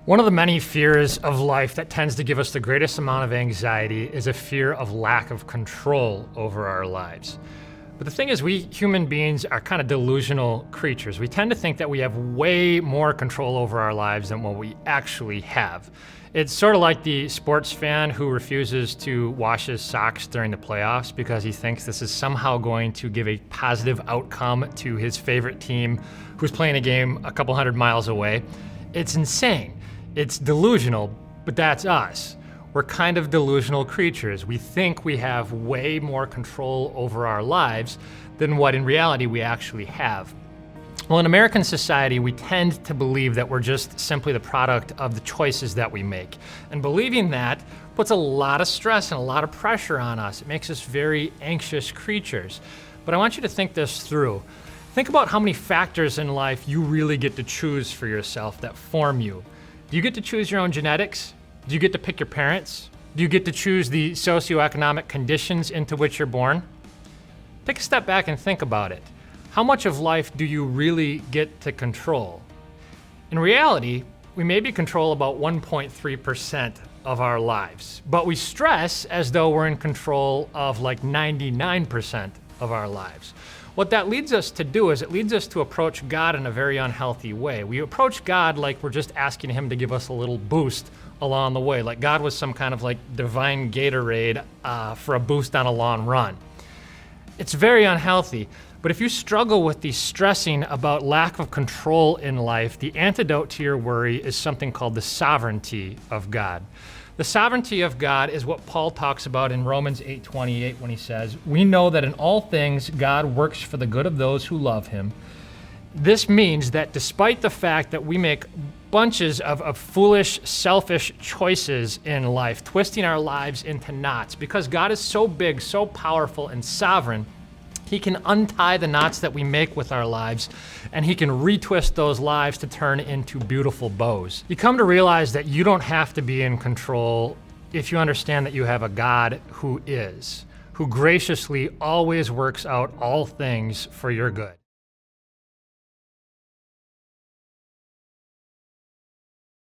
One of the many fears of life that tends to give us the greatest amount of anxiety is a fear of lack of control over our lives. But the thing is, we human beings are kind of delusional creatures. We tend to think that we have way more control over our lives than what we actually have. It's sort of like the sports fan who refuses to wash his socks during the playoffs because he thinks this is somehow going to give a positive outcome to his favorite team who's playing a game a couple hundred miles away. It's insane. It's delusional, but that's us. We're kind of delusional creatures. We think we have way more control over our lives than what in reality we actually have. Well, in American society, we tend to believe that we're just simply the product of the choices that we make. And believing that puts a lot of stress and a lot of pressure on us. It makes us very anxious creatures. But I want you to think this through. Think about how many factors in life you really get to choose for yourself that form you. Do you get to choose your own genetics? Do you get to pick your parents? Do you get to choose the socioeconomic conditions into which you're born? Take a step back and think about it. How much of life do you really get to control? In reality, we maybe control about 1.3% of our lives, but we stress as though we're in control of like 99% of our lives. What that leads us to do is it leads us to approach God in a very unhealthy way. We approach God like we're just asking Him to give us a little boost along the way, like God was some kind of like divine Gatorade for a boost on a long run. It's very unhealthy, but if you struggle with the stressing about lack of control in life, the antidote to your worry is something called the sovereignty of God. The sovereignty of God is what Paul talks about in Romans 8:28 when he says, "We know that in all things God works for the good of those who love Him." This means that despite the fact that we make bunches of foolish, selfish choices in life, twisting our lives into knots, because God is so big, so powerful, and sovereign, He can untie the knots that we make with our lives, and He can retwist those lives to turn into beautiful bows. You come to realize that you don't have to be in control if you understand that you have a God who is, who graciously always works out all things for your good.